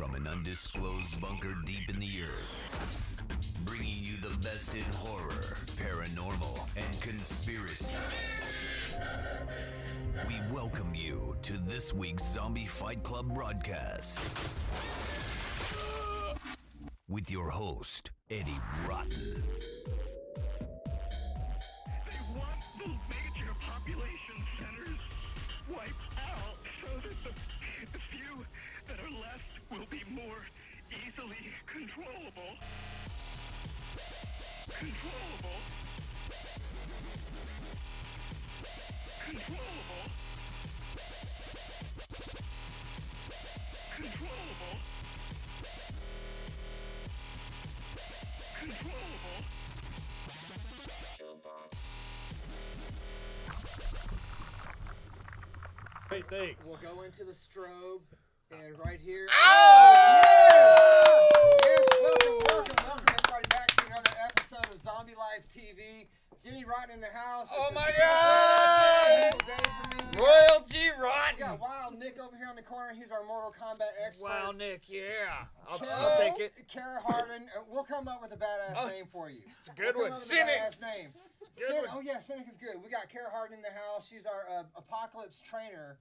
from an undisclosed bunker deep in the earth, bringing you the best in horror, paranormal, and conspiracy. We welcome you to this week's Zombie Fight Club broadcast with your host, Eddie Rotten. They want those major population centers wiped out so that the few that are left will be more easily controllable. Controllable. Controllable. Controllable. Controllable. Great thing. We'll go into the strobe, and right here. Oh, Yes, welcome everybody back to another episode of Zombie Life TV. Jenny Rotten in the house. Oh It's my a God! beautiful day for me. Royalty We Rotten! got Wild Nick over here on the corner. He's our Mortal Kombat expert. Wow, Nick, yeah. I'll take it. Kara Hardin. We'll come up with a badass name for you. It's a good We'll one. come up with a Cynic. badass name. good one. Oh yeah, Cynic is good. We got Kara Hardin in the house. She's our apocalypse trainer.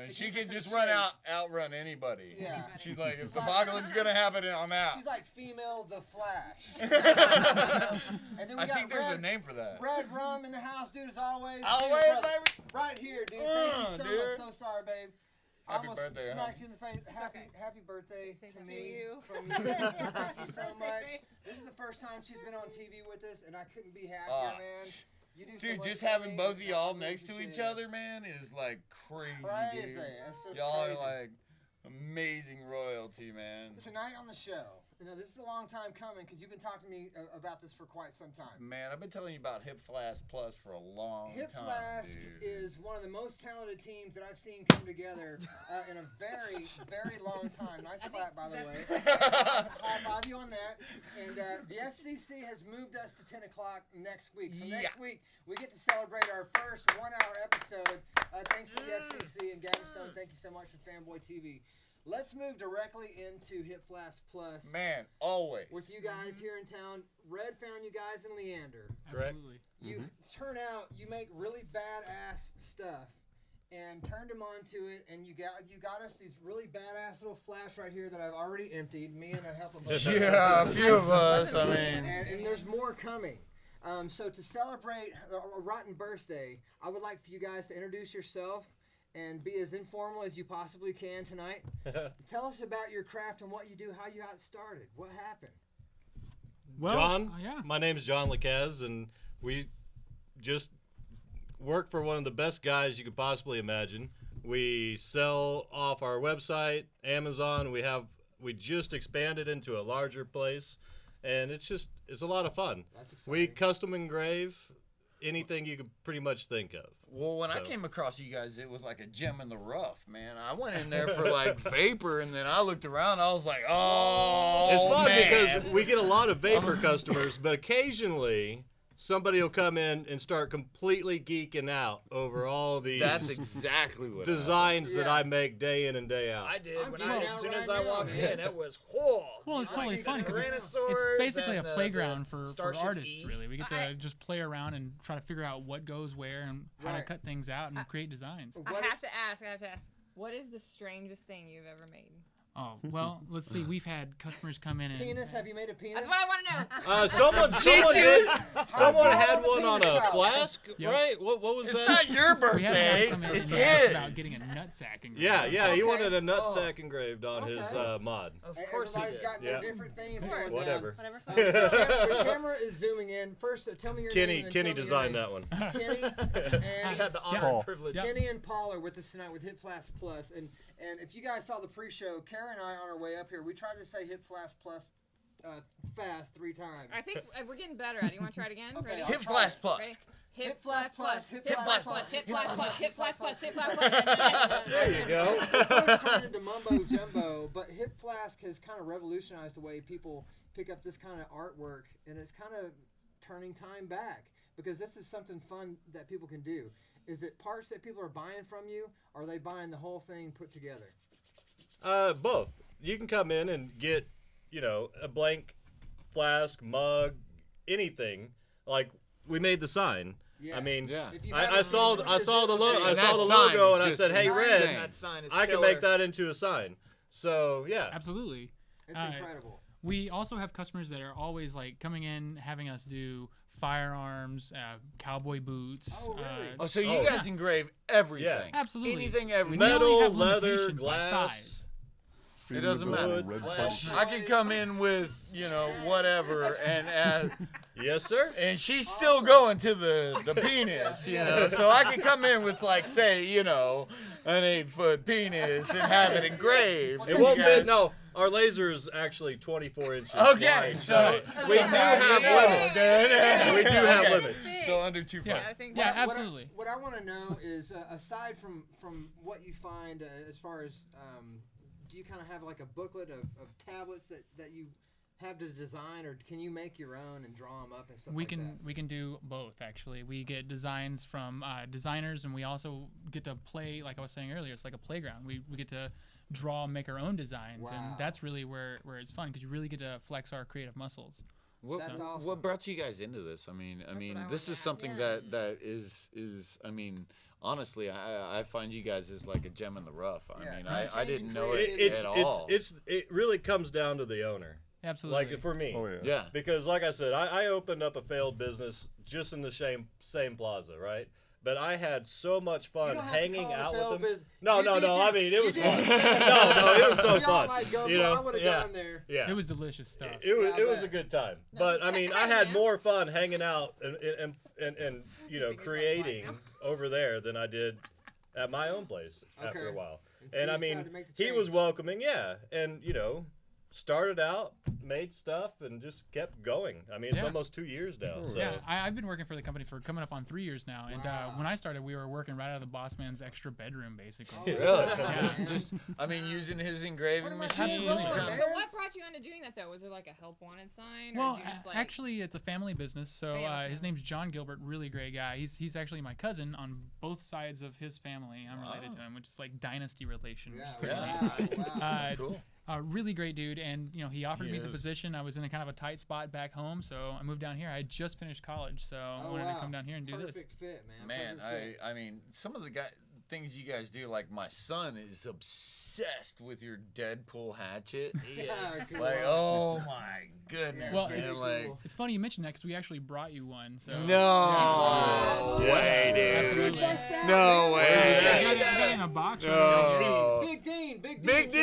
She keep can us in just shape. outrun anybody. Yeah. She's like, if the apocalypse gonna happen, I'm out. She's like female the Flash. And then we I got think there's Red, a name for that. Red Rum in the house, dude, as always. Always, Dude, brother, baby. right here, dude. Thank you so dude. much. So sorry, babe. I Happy almost birthday, smacked huh? you in the face. Happy birthday Same to to me. you. From you. Thank you so much. This is the first time she's been on TV with us, and I couldn't be happier, man. You do so Dude, much just for having me. both of y'all I next to appreciate each it. other, man, is like crazy, Crazy. dude. It's just Y'all crazy. are like amazing royalty, man. Tonight on the show, this is a long time coming because you've been talking to me about this for quite some time. Man, I've been telling you about Hip Flask Plus for a long Hip time, Flask dude. is one of the most talented teams that I've seen come together in a very, very long time. Nice clap, by the way. High five you on that. And the FCC has moved us to 10 o'clock next week. So next week, we get to celebrate our first 1 hour episode. Thanks to the FCC and Gavin Stone. Thank you so much for Fanboy TV. Let's move directly into Hip Flask Plus. Man, always. With you guys here in town. Red found you guys in Leander. Correct. You turn out, you make really badass stuff, and turned them onto it, and you got us these really badass little flash right here that I've already emptied. Me and a help of Yeah, a few of us, I mean. and there's more coming. So to celebrate a rotten birthday, I would like for you guys to introduce yourself and be as informal as you possibly can tonight. Tell us about your craft and what you do, how you got started, what happened. Well, John, yeah. my name is John Laquez, and we just work for one of the best guys you could possibly imagine. We sell off our website, Amazon. We just expanded into a larger place, and it's a lot of fun. That's exciting. We custom engrave anything you could pretty much think of. Well, when I So- came across you guys, it was like a gem in the rough, man. I went in there for like vapor, and then I looked around. I was like, oh, It's fun man. because we get a lot of vapor customers, but occasionally somebody will come in and start completely geeking out over all these That's exactly what designs that Yeah. I make day in and day out. I did. I'm When geeking I, out as soon right as I now, walked man. in, it was whoa. Well, it's You totally know, fun the because it's Tyrannosaurs basically a and the playground for Starship artists, E. really. We get to just play around and try to figure out what goes where and how to Right. cut things out and create designs. What I have to ask. What is the strangest thing you've ever made? Oh, well, let's see. We've had customers come in and... Penis? Have you made a penis? That's what I want to know. Someone did. Someone far had on the one on penis a out? flask, Yep. right? What was It's that? not your We had a guy birthday. come in It's and ask his. about getting a nutsack engraved. Yeah, he Okay. wanted a nut Oh. sack engraved on his Okay. mod. Of course he Everybody's did. got their Yeah. different things Of course. going Whatever. Whatever. The camera is zooming in. First, tell me your name. Kenny and then tell me your designed name. that one. Kenny I and had the honor Paul. and privilege. Yep. Kenny and Paul are with us tonight with Hip Flask Plus. And if you guys saw the pre-show, Kara and I on our way up here, we tried to say Hip Flask Plus fast 3 times. I think we're getting better at it. You want to try it again? Okay, Ready? I'll Hip try Flask it. Plus. Ready? Hip Flask Plus. Hip Flask Plus. Hip Flask Plus. Hip Flask Plus. Hip Flask Plus. There you go. It's sort of turned into mumbo jumbo, but Hip Flask has kind of revolutionized the way people pick up this kind of artwork, and it's kind of turning time back because this is something fun that people can do. Is it parts that people are buying from you, or are they buying the whole thing put together? Both. you can come in and get, a blank flask, mug, anything. Like we made the sign. Yeah. I mean, Yeah. If you I haven't saw remembered I to saw do the it, logo. I And saw that the sign logo, is and I just said, "Hey, insane. Red, That sign is I can killer. make that into a sign." So yeah, Absolutely. It's incredible. We also have customers that are always like coming in, having us do firearms, cowboy boots. Oh, really? Oh, so you Oh. guys engrave everything. Absolutely. Anything, everything. We only Metal, have leather, limitations by glass. size. It doesn't matter. Wood, flesh. I could come in with, whatever, and yes, sir. and she's still going to the penis, So I could come in with, like, say, an 8-foot penis and have it engraved. It won't be. No, our laser is actually 24 inches. Okay, wide, so we do have limits. We do have Okay. limits. So under 2 foot. Yeah, I think yeah, that- absolutely. What I want to know is, aside from what you find as far as, do you kind of have like a booklet of tablets that you have to design, or can you make your own and draw them up and stuff We like can that? we can do both actually. We get designs from designers, and we also get to play. Like I was saying earlier, it's like a playground. We get to draw, and make our own designs, Wow. and that's really where it's fun because you really get to flex our creative muscles. That's awesome. What brought you guys into this? I mean, what I this wanted is to ask. something that is. I mean, honestly, I find you guys as like a gem in the rough. I mean, I didn't know it It's at all. it really comes down to the owner. Absolutely. Like for me. Oh yeah. Yeah. Because like I said, I opened up a failed business just in the same plaza, right? But I had so much You fun don't have to hanging call it a out failed with them. business. No, You no, did no. your- I mean, it you was did fun. your thing. No, it was so We all fun. like gumbo. You know, I would have yeah. gone there. Yeah. It was delicious stuff. It was Yeah, I it was bet. a good time, but I mean, I had more fun hanging out and creating over there than I did at my own place after a Okay. while. And so And I you mean, decided to make the he was change. welcoming, yeah, and started out, made stuff, and just kept going. I mean, it's Yeah. almost 2 years now. So. Yeah, I've been working for the company for coming up on 3 years now, and Wow. when I started, we were working right out of the boss man's extra bedroom, basically. Oh, Really? yeah. Just, I mean, using his engraving What am I machine. doing wrong, and- man? So what brought you into doing that though? Was it like a help wanted sign, or Well, did you just like? actually, it's a family business. So his name's John Gilbert, really great guy. He's actually my cousin on both sides of his family. I'm related to him, which is like dynasty relation. Yeah, which is Yeah. pretty neat. wow, wow. That's cool. Really great dude, and he offered He me the is. position. I was in a kind of a tight spot back home, so I moved down here. I had just finished college, so I Oh, wanted wow. to come down here and do this. Perfect fit, man. Man, Perfect fit. I mean, some of the things you guys do, like my son is obsessed with your Deadpool hatchet. Yeah, good Like, one. oh my goodness, Well, man! it's- Like, It's funny you mentioned that because we actually brought you one. So no Yeah. way, dude. Absolutely. Bust out, No man. way. I got it in a box. No. Big Dean, Big Dean. Big D.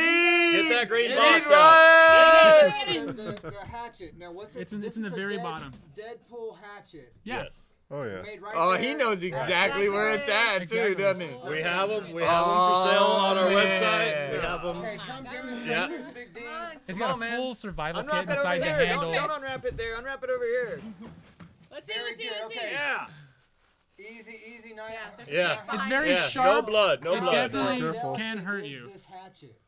Get that green Dean box Ryan! The hatchet. Now, what's it? It's in this the is a very bottom. Deadpool hatchet. Yeah. Yes. Oh yeah. Made right Oh, there. he knows exactly where it's at Exactly. too, doesn't he? We have them. We have them for sale on our Oh, website. We man. have them. Hey, come give us Yeah. this, Big Dean. It's Come got on, a man. full survival kit Unwrap it over inside the there. handle. Don't unwrap it there. Unwrap it over here. Let's see, Very let's see, good, let's see. okay. Yeah. Easy night. Yeah, there's Yeah. It's very Yeah. sharp. No blood. No It blood. definitely Be careful. can hurt Is you. This hatchet.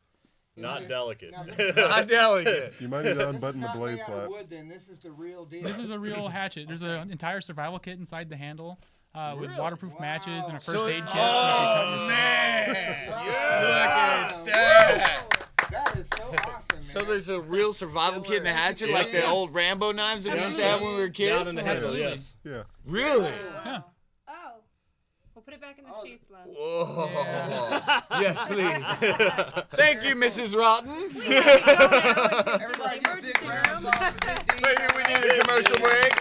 Is Not it- delicate. Now, this is Not delicate. You might need to this is unbutton the not blade made out of flap. wood, then. This is the real deal. This is a real hatchet. There's an entire survival kit inside the handle with Really? waterproof matches and Wow. a first aid kit. Oh man! Wow. Look at Wow. that. That is so awesome, man. So there's a real survival kit and a hatchet, Yeah. like the old Rambo knives that we used to have when we were kids. Down in the handle. Absolutely. Yes. Yeah. Really? Yeah. Oh, we'll put it back in the Oh, sheets, love. Whoa. Yes, please. Thank you, Mrs. Rotten. Everybody give a big Emergency round of room. applause for Big Dean. Maybe we need a commercial break.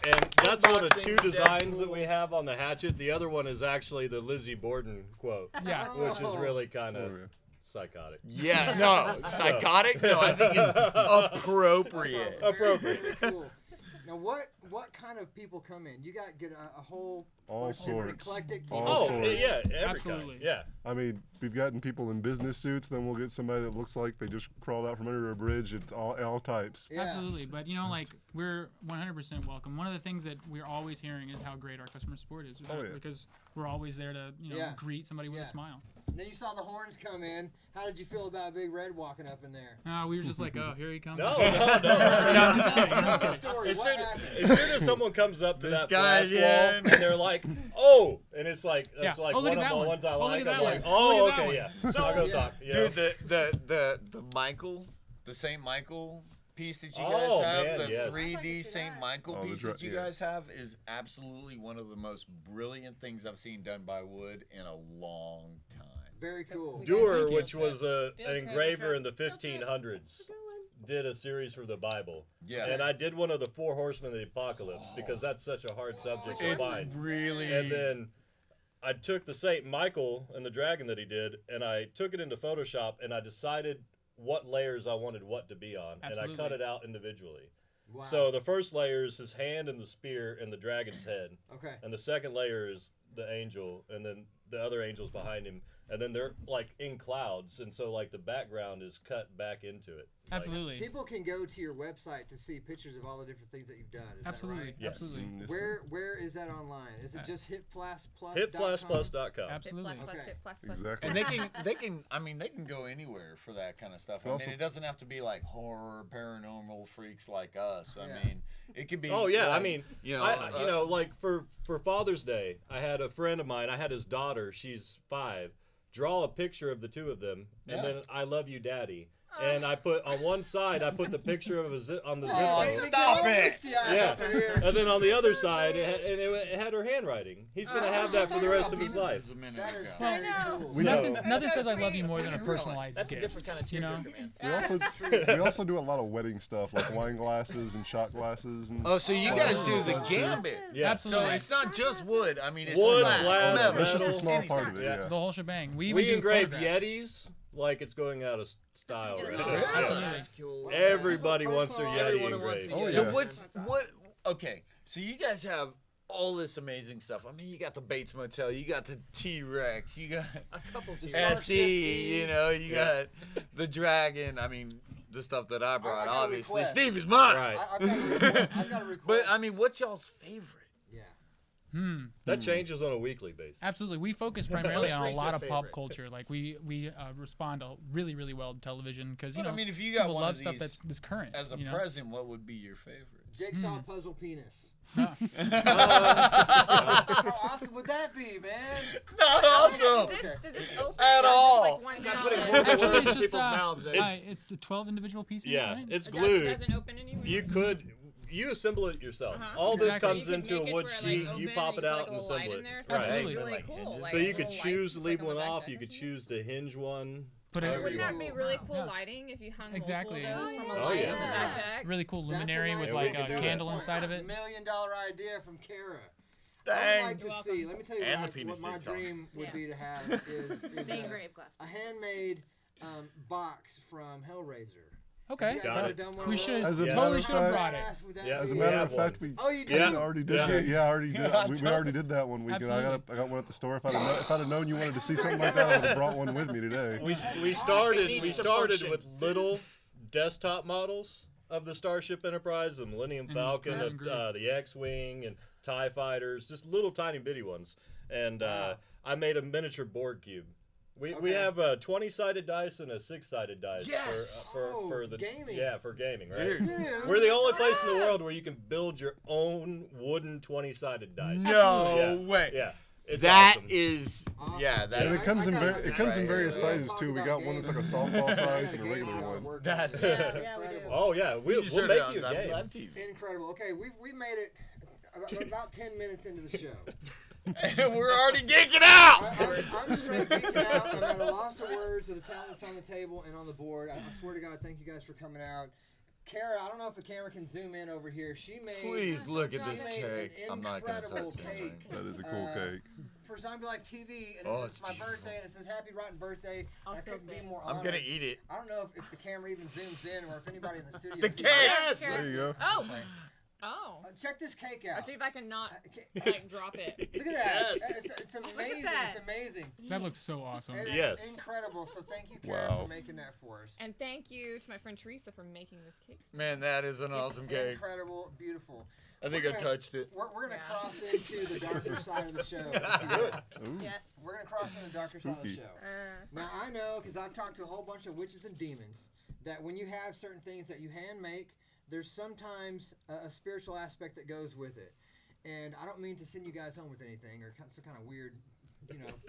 And that's one of Unboxing two designs that we have on the hatchet. The other one is actually the Lizzie Borden quote, Yeah. which is really kind Oh of yeah. psychotic. Yeah, no. Psychotic? No, I think it's appropriate. Appropriate. Very cool. Now, what kind of people come in? You got get a whole All bunch of different sorts. eclectic people. All Oh, sorts. yeah, every Absolutely. kind. Yeah. I mean, we've gotten people in business suits. Then we'll get somebody that looks like they just crawled out from under a bridge. It's all types. Yeah. Absolutely, but like we're 100% welcome. One of the things that we're always hearing is how great our customer support is, Oh, yeah. because we're always there to Yeah. greet somebody with Yeah. a smile. Then you saw the horns come in. How did you feel about Big Red walking up in there? We were just like, oh, here he comes. No. No, I'm just kidding. Tell the story. As What soon, happened? as soon as someone comes up to This that guy blast wall again. and they're like, "Oh," and it's like that's Yeah. like Oh, look one at of that the one. ones I Oh, look like. at I'm that like, one. "Oh, Look at that okay, one." yeah." So I'll go talk. You know? Dude, the Michael, the Saint Michael piece that you guys Oh, have, man, the yes. 3D Saint Michael Oh, the piece dra- that you yeah. guys have is absolutely one of the most brilliant things I've seen done by wood in a long time. Very cool. Dewar, Thank you. which was an trip, engraver in the field trip. 1500s, did a series for the Bible. Yeah. And I did one of the 4 horsemen of the apocalypse because that's such a hard subject to It's find. really. And then I took the Saint Michael and the dragon that he did, and I took it into Photoshop, and I decided what layers I wanted what to be on, and I cut Absolutely. it out individually. Wow. So the first layer is his hand and the spear and the dragon's head, Okay. and the second layer is the angel, and then the other angel's behind him, and then they're like in clouds, and so like the background is cut back into it. Like, Absolutely. People can go to your website to see pictures of all the different things that you've done. Is Absolutely. that right? Yes. Absolutely. Where is that online? Is it just HipFlaskPlus.com? HipFlaskPlus.com. Absolutely. Exactly. And they can go anywhere for that kind of stuff. I Also- mean, it doesn't have to be like horror, paranormal freaks like us. I Yeah. mean, it could be. Oh yeah, I like, mean, you know, I, you know, like for Father's Day, I had a friend of mine. I had his daughter. She's 5. Draw a picture of the two of them, and Yeah. then "I love you, Daddy." And I put on one side, I put the picture of on the Oh, Zippo. stop it! Yeah, and then on the other side, it had her handwriting. He's gonna have that for the rest of his life. A minute That is ago. very cool. We Nothing, know. nothing says I love you more than a personalized That's a gift. different kind of you know? tearjerker, man. We also do a lot of wedding stuff like wine glasses and shot glasses and Oh, so you guys do the gambit. Yeah. So Absolutely. it's not just wood. I mean, it's Wood, glass, glass, metal, that's just a metal, small part of it. Yeah. Yeah. The whole shebang. We even We do engrave photographs. Yetis like it's going out of style right now. Really? Absolutely. That's cool. Everybody wants their Everyone Yeti wants engraved. a Oh, Yeti. So yeah. what? Okay, so you guys have all this amazing stuff. I mean, you got the Bates Motel, you got the T-Rex, you got A couple T-shirts. SE, you know, you got the dragon. I mean, the stuff that I brought, got a obviously. request. Steve is mine. Right. I've got a request. But I mean, what's y'all's favorite? yeah. That changes on a weekly basis. Absolutely. We focus primarily Most on a recent lot of pop favorite. culture. Like we respond really, really well to television because you But, know I mean, if you got people one love of stuff these that's current. as a you know? present, what would be your favorite? Jigsaw puzzle penis. Huh. How awesome would that be, man? Not awesome. Does this open At or all. Just like one Stop now? putting It more Actually, words it's in just people's mouths. it's the 12 individual pieces. Yeah, right? it's doesn't- glued. doesn't open anywhere? You could, you assemble it yourself. Uh-huh. All this Exactly. comes You can into make a it wood where, like, sheet. open You pop and it you out put, and like, a little light assemble in it. there, so Right. it's Absolutely. really Like cool. hinges. Like So you little could lights choose to you leave click on one the back off. there. You could choose to hinge one. Put However it Wouldn't you that want. be really cool Yeah. lighting if you hung Exactly. multiple of those from a Oh, light yeah. in the back deck? really cool That's a luminary nice with Yeah, like we can a do that. candle inside of it. $1 million idea from Kara. I Dang. would like to see. Let me tell you And what, the penis what my suits on. dream would Yeah. be to have is The engraved glass. a handmade box from Hellraiser. Okay. You guys Got ever it. done one We of should those? As a Yeah. matter totally of should have fact, brought it. Badass would that Yeah, be? as a we matter have of fact, one. we Oh, you did? Yeah. already did. Yeah. Yeah, I already did. Yeah, We already did that one weekend. I Absolutely. got one at the store. If I'd have known you wanted to see something like that, I would have brought one with me today. We It started needs to with function. little desktop models of the Starship Enterprise, the Millennium And just Falcon, grab and grab. the X-wing, and TIE fighters, just little tiny bitty ones. And Wow. I made a miniature Borg cube. We Okay. have a 20-sided dice and a 6-sided dice Yes! for the gaming. Yeah, for gaming, right? Dude. Dude, We're the only place in the rad. world where you can build your own wooden 20-sided dice. No Yeah. way. Yeah. It's That awesome. is, yeah, And that's it comes in I very, got it comes in right various here. sizes too. We got one that's like a softball size and a regular one. That's- Yeah, we do. Oh yeah, You we'll just make heard it you on a Zap game. Live TV. Incredible. Okay, we made it about 10 minutes into the show. And we're already geeking out. I'm straight geeking out. I'm at a loss of words of the talent that's on the table and on the board. I swear to God, thank you guys for coming out. Kara, I don't know if a camera can zoom in over here. She made Please look at she this made cake. an I'm not gonna touch incredible it. cake. That is a cool cake. For Zombie Life TV, and Oh, it's it's my beautiful. birthday, and it says Happy Rotten Birthday. I'll I still couldn't be say. more I'm honored. gonna eat it. I don't know if the camera even zooms in or if anybody in the studio. The sees cake! it. Yes. There you go. Oh, Oh. Check this cake out. Let's see if I can not Ca- like drop it. Look at that. Yes. It's amazing. that. It's amazing. That looks so awesome. It is Yes. incredible. So thank you, Karen, Wow. for making that for us. And thank you to my friend Teresa for making this cake. Man, that is an awesome cake. Incredible, beautiful. I think We're I gonna- touched it. We're going to Yeah. cross into the darker side of the show. Good. Ooh. Yes. We're going to cross into the darker side of the Spooky. show. Now, I know, because I've talked to a whole bunch of witches and demons, that when you have certain things that you hand make, there's sometimes a spiritual aspect that goes with it. And I don't mean to send you guys home with anything or some kind of weird,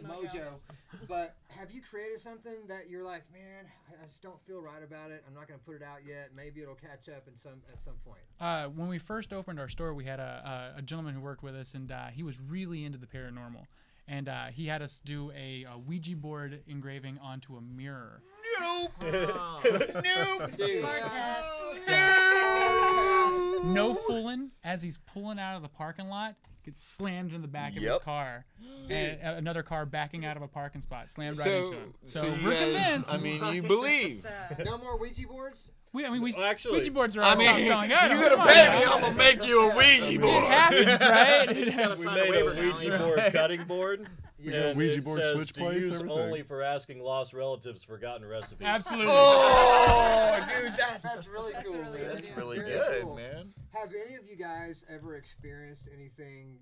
mojo. But have you created something that you're like, man, I just don't feel right about it. I'm not going to put it out yet. Maybe it'll catch up at some point. When we first opened our store, we had a gentleman who worked with us, and he was really into the paranormal. And he had us do a Ouija board engraving onto a mirror. Nope. Nope. Dude. No fooling. As he's pulling out of the parking lot, gets slammed in the back of his Yep. car, and another car backing out of a parking spot slammed right So, into him. so So you we're guys, convinced. I mean, you believe. No more Ouija boards? We Well, actually- Ouija boards are I our mean, top-selling you item. gotta Come on pay now. me. I'm gonna make you a Ouija It board. happens, right? We sign a made a waiver now, Ouija you know? board cutting board. Yeah. and Ouija it board says switch to plates, use everything. only for asking lost relatives forgotten recipes. Absolutely. Oh, dude, That's really cool, man. that's really Very good, cool. man. Have any of you guys ever experienced anything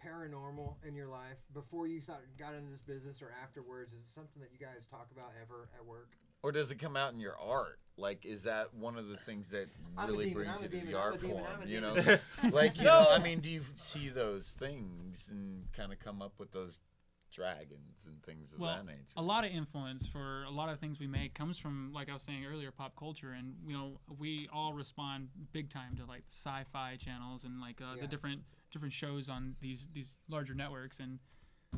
paranormal in your life before you got into this business or afterwards? Is it something that you guys talk about ever at work? Or does it come out in your art? Like, is that one of the things that I'm a really demon, brings I'm a you to demon, the I'm a art demon, form? I'm a You know, demon. like you know, I mean, do you see those things and kind of come up with those dragons and things of Well, that nature? a lot of influence for a lot of things we make comes from, like I was saying earlier, pop culture, and we all respond big time to like the sci-fi channels and like Yeah. the different shows on these larger networks, and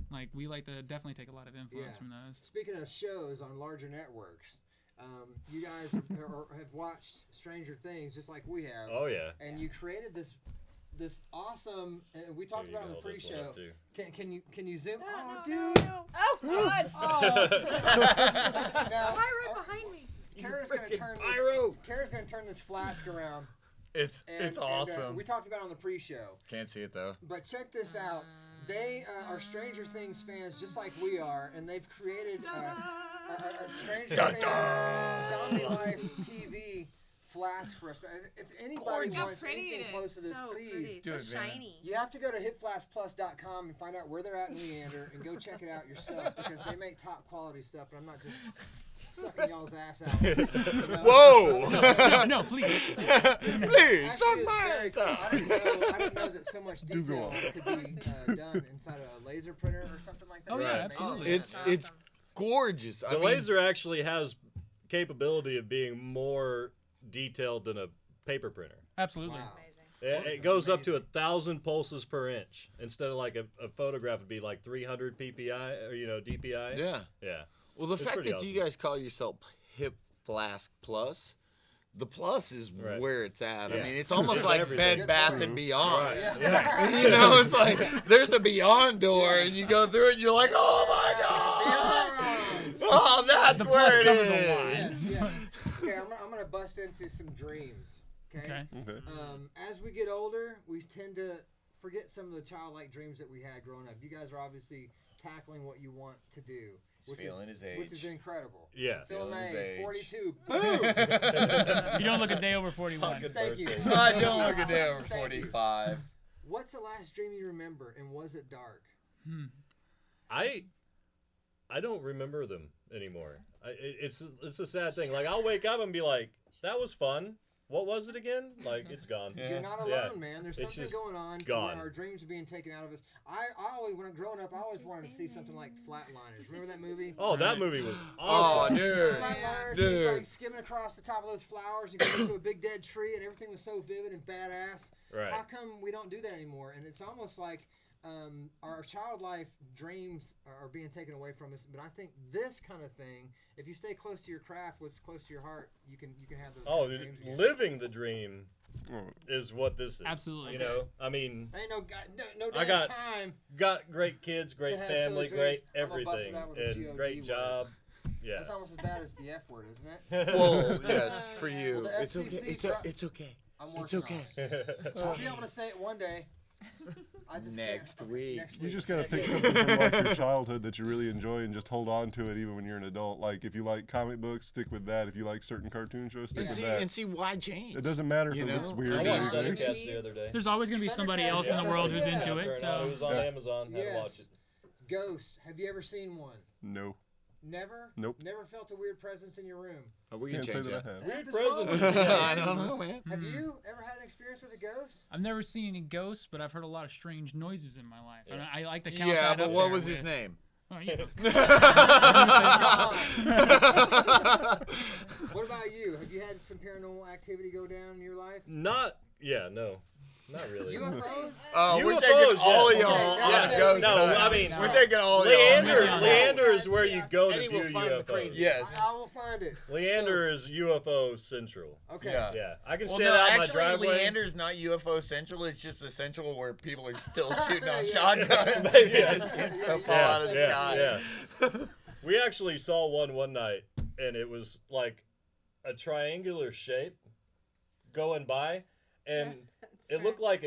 like we like to definitely take a lot of influence Yeah. from those. Speaking of shows on larger networks, you guys have watched Stranger Things just like we have. Oh yeah. And you created this awesome. And we talked Here, about it you on the can hold this one pre-show. up, too. Can you zoom? Oh, dude. Oh God! Now, Pyro behind me. Kara's gonna turn pyro. this. Kara's gonna turn this flask around. It's And, awesome. we talked about it on the pre-show. Can't see it though. But check this out. They are Stranger Things fans just like we are, and they've created a Stranger Dun, Things dun. Zombie Life TV flask for us. If anybody Gorgeous. How wants pretty anything it is. close to this, So please. pretty. Do So it, man. shiny. You have to go to hipflaskplus.com and find out where they're at in Leander and go check it out yourself because they make top quality stuff, but I'm not just sucking y'all's ass out. You know? Whoa! No, please. Please, Actually, suck it's my very ass cool. out. I didn't know that so much Do go detail on. could be done inside a laser printer or something like that. Oh, yeah, Right. absolutely. It's gorgeous. The I mean, laser actually has capability of being more detailed than a paper printer. Absolutely. Wow. It goes up to 1,000 pulses per inch instead of like a photograph would be like 300 ppi or DPI. Yeah. Yeah. Well, the It's fact pretty that you awesome. guys call yourself Hip Flask Plus, the plus is Right. where it's at. I Yeah. mean, it's almost It's like everything. Bed Bath and Beyond. Right. Yeah. Yeah. You know, it's like there's the Beyond door, and you go through it, and you're like, oh my god! Oh, that's The where plus it covers a is. lot. Yes, yeah. Okay, I'm gonna bust into some dreams. Okay. Okay. Okay. As we get older, we tend to forget some of the childlike dreams that we had growing up. You guys are obviously tackling what you want to do, which feeling his age. which is incredible. Yeah. Feeling Feeling his age, age. 42. Boom. You don't look a day over 41. Fucking Thank you. birthday. I don't look a day over Thank you. 45. What's the last dream you remember, and was it dark? I don't remember them anymore. It's a sad thing. Like I'll wake up and be like, that was fun. What was it again? Like it's gone. You're not alone, Yeah. man. There's It's something just going on. gone. Our dreams are being taken out of us. I always, when I'm growing up, I always wanted to see something like Flatliners. Remember that movie? Oh, that movie was Oh, awesome. dude. Flatliners. Dude. He's like skimming across the top of those flowers. You go into a big dead tree, and everything was so vivid and badass. Right. How come we don't do that anymore? And it's almost like our child life dreams are being taken away from us. But I think this kind of thing, if you stay close to your craft, what's close to your heart, you can have those. Oh, kind of dreams again. living the dream Oh, is what this is. Absolutely. You know, I mean, Ain't no I damn got- time. got great kids, great To have family, silly great dreams. I'm gonna bust it everything, out with a and GOD great word. job. Yeah. That's almost as bad as the F word, isn't it? Well, yes, for you. Well, the It's okay. FCC It's okay. I I'm working It's okay. on it. I'll be able to say it one day. I just Next can't. week. Next You week. just gotta pick something from like your childhood that you really enjoy and just hold on to it even when you're an adult. Like if you like comic books, stick with that. If you like certain cartoon shows, stick with that. And see why change. It doesn't matter if You it looks know? weird. I or watched anything. Thundercats the other day. There's always going to be somebody else in the world who's Yeah. into it. It So was on Amazon. Had to watch Yes. it. Ghost. Have you ever seen one? No. Never? Nope. Never felt a weird presence in your room? We Can't can say change that that. I have. Weird What is wrong with presence. you? I don't know, man. Have you ever had an experience with a ghost? I've never seen any ghosts, but I've heard a lot of strange noises in my life. And I like to count Yeah, that but up what there was his with- name? Oh, you know. What about you? Have you had some paranormal activity go down in your life? No, not really. UFOs? Oh, we're UFOs, taking all yeah. y'all Okay, on yeah. a ghost No, hunt. I mean, we're taking all y'all. Leander, Yeah. Leander is where you go to Eddie view will find the UFOs. crazy. Yes. I will find it. Leander is UFO Central. Okay. Yeah. Yeah, I can Well, stand no, out my actually, driveway. Leander's not UFO Central. It's just the Central where people are still shooting off Yeah. shotguns. Maybe, You yeah. just see stuff fall out of the sky. yeah. We actually saw one night, and it was like a triangular shape going by, and it looked like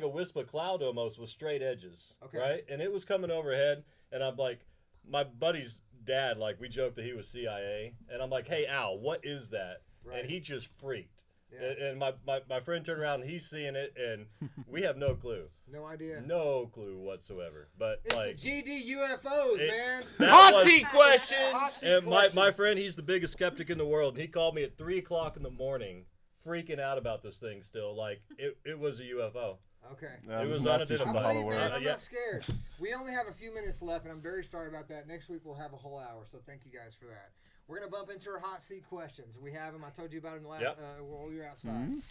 a wisp of cloud almost with straight edges, Okay. right? And it was coming overhead, and I'm like, my buddy's dad, like we joked that he was CIA, and I'm like, hey Al, what is that? Right. And he just freaked. Yeah. And my friend turned around and he's seeing it, and we have no clue. No idea. No clue whatsoever. But It's like the GD UFOs, It- man. that Hot was- seat questions. Hot seat And my questions. friend, he's the biggest skeptic in the world. And he called me at 3:00 in the morning, freaking out about this thing still. Like, it was a UFO. Okay. That It was was Nazis unidentified. from the I Hollow believe, man, Earth. I'm Yeah. not scared. We only have a few minutes left, and I'm very sorry about that. Next week we'll have a whole hour, so thank you guys for that. We're gonna bump into our hot seat questions. We have them. I told you about them Yep. while we were outside.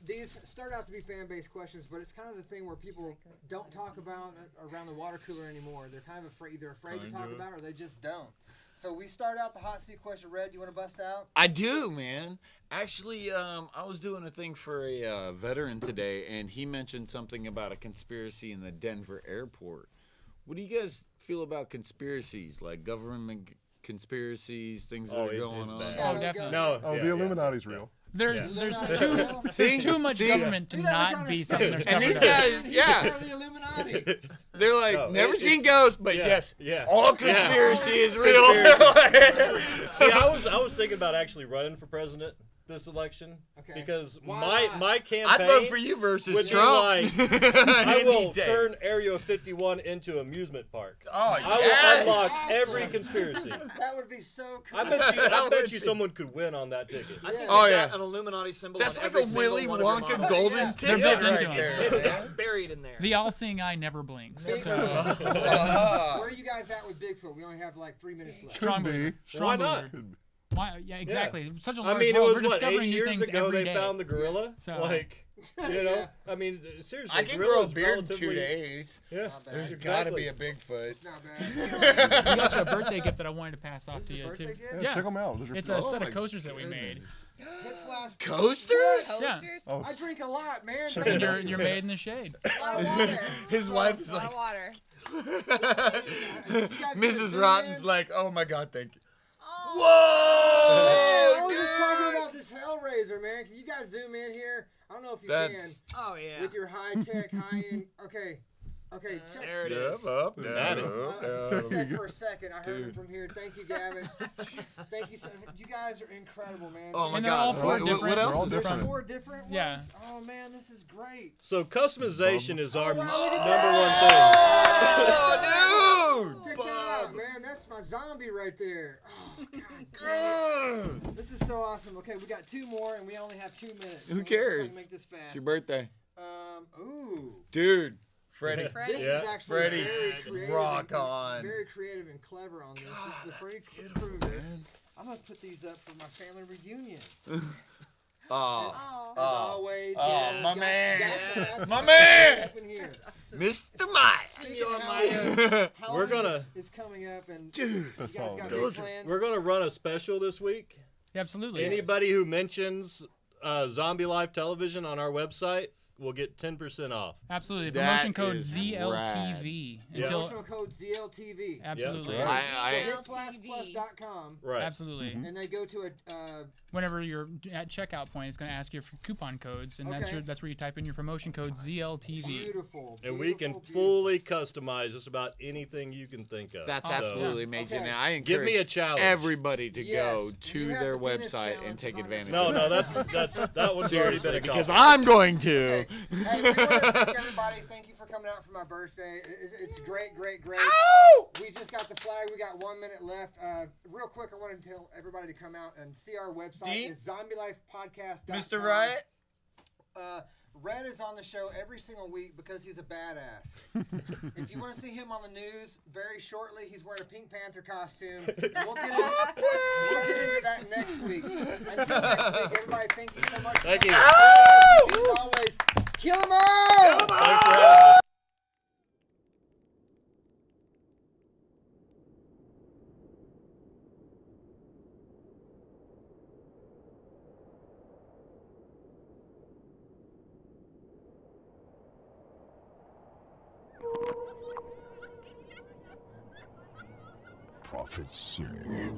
These start out to be fan-based questions, but it's kind of the thing where people don't talk about around the water cooler anymore. They're kind of afraid. They're afraid to talk about it, or they just don't. So we start out the hot seat question. Red, you want to bust out? I do, man. Actually, I was doing a thing for a veteran today, and he mentioned something about a conspiracy in the Denver airport. What do you guys feel about conspiracies, like government conspiracies, things that Oh, are it's going on? bad. Oh, definitely. No. Oh, yeah, the yeah. Illuminati's real. There's See? too much See? government to We never not gonna be stop something this. there's And these covered up. guys, yeah, They're the Illuminati. they're like, No, never it's- seen ghosts, but yeah, yes, yeah. all Yeah. conspiracy is real. See, I was thinking about actually running for president this election Okay. because Why my I'd campaign vote for you versus would be Trump. like, I will Any day. turn Area 51 into amusement park. Oh, I will yes. unlock every conspiracy. That would be so cool. I bet you would be- someone could win on that ticket. I think Oh, they've yeah. got an Illuminati symbol That's on like every a single Willy one of your Wonka models. golden Yeah. ticket built right into there. it. It's man. buried in there. The all-seeing eye never blinks. See? So, Where are you guys at with Bigfoot? We only have like 3 minutes left. strong Could be. believer. Strong Why not? believer. Could be. Why? Yeah, exactly. Such a I large mean, it world. was We're what, discovering 80 new years things ago every they day. found the gorilla. So- Like, you know, I mean, seriously, I can gorilla grow a is beard in 2 relatively- days. Yeah, Not bad. There's exactly. got to be a Bigfoot. It's not bad. We got you a birthday gift that I wanted to pass off This to is a you birthday too. gift? Yeah, Yeah. check them out. Those are It's cool. a set my of coasters that we made. goodness. Hip Flask Coasters? Yeah. Oh, I drink a lot, man. Check Thank it And out. you're made in the shade. A lot of water. His wife is A lot like, of water. Mrs. Rotten's like, oh my God, thank you. Oh. Man, I Whoa, was just talking dude! about this Hellraiser, man. Can you guys zoom in here? I don't know if you That's Oh, can yeah. with your high-tech, high-end. Okay, check. There it Up, is. up, Got down, it. up, I down. said for a second. I heard him Dude. from here. Thank you, Gavin. Thank you. So, you guys are incredible, man. Oh my And they're all God. four What, different. what They're all else is There's different. 4 different ones. Yeah. Oh man, this is great. So customization is our wow, number look at one thing. Oh, Check dude! that out, man. That's my zombie right there. Oh god damn it. This is so awesome. Okay, we got 2 more, and we only have 2 minutes. Who So let's try cares? to make this fast. It's your birthday. Ooh. Dude, Freddie. Freddie. This Yeah. is actually Freddie, very creative. rock and, on. Very creative and clever on this. This is the Freddie Krueger. I'm gonna put these up for my family reunion. Oh, Oh. As Oh. always, Oh, yeah, my got- man. got to have My something man. up in here. Mr. Mike. Speaking of Halloween, We're gonna- is coming up, and Dude, you That's guys all got good. big plans. We're gonna run a special this week. Absolutely. Anybody who mentions Zombie Life Television on our website, will get 10% off. Absolutely. That Promotion code is ZLTV. Yeah. Until Promotional code ZLTV. absolutely. right. So ZLTV. hipflaskplus.com. Right. Absolutely. And they go to Whenever you're at checkout point, it's going to ask you for coupon codes, and Okay. that's where you type in your promotion code ZLTV. beautiful. And we can beautiful, fully customize just about anything you can think of. That's So, absolutely amazing. Okay. And I Give encourage me a challenge. everybody to Yes. go You to have their the penis website challenge and take on advantage No, of no, it. that one's already Seriously, been because accomplished. I'm going to. Okay. Hey, we want to thank everybody. Thank you for coming out for my birthday. It's great, great, great. Ow! We just got the flag. We got 1 minute left. Real quick, I want to tell everybody to come out and see our website. Dean? It's zombielifepodcast.com. Mr. Riot? Red is on the show every single week because he's a badass. If you want to see him on the news, very shortly, he's wearing a Pink Panther costume. And we'll get into that next week. Until next week, everybody, thank you so much. Thank you. As always, kill 'em all! Thanks for having us. Prophets say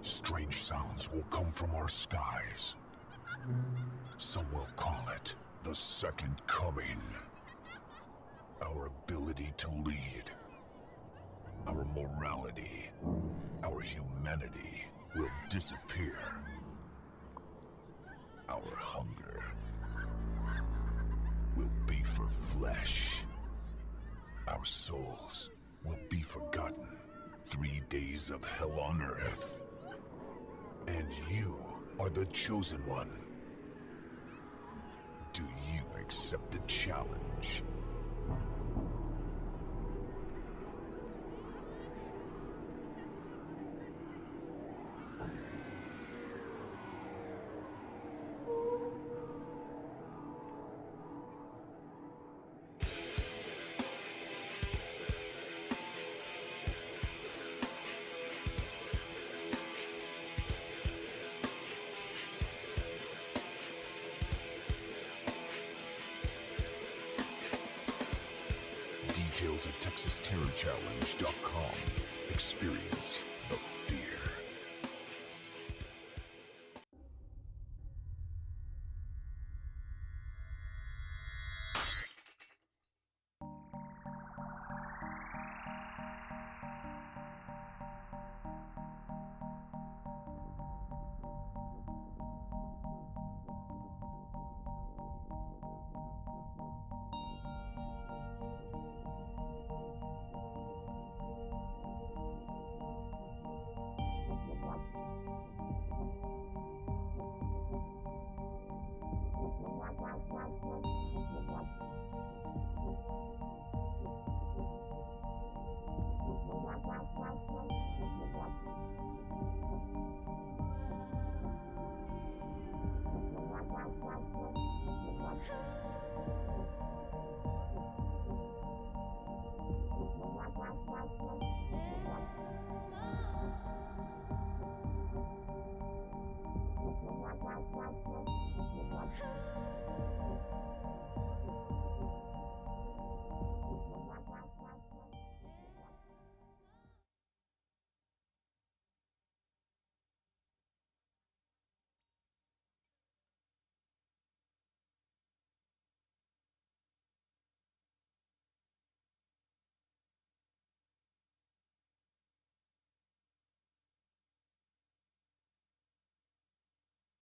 strange sounds will come from our skies. Some will call it the second coming. Our ability to lead, our morality, our humanity will disappear. Our hunger will be for flesh. Our souls will be forgotten. 3 days of hell on earth. And you are the chosen one. Do you accept the challenge? Details at TexasTerrorChallenge.com. Experience the fear.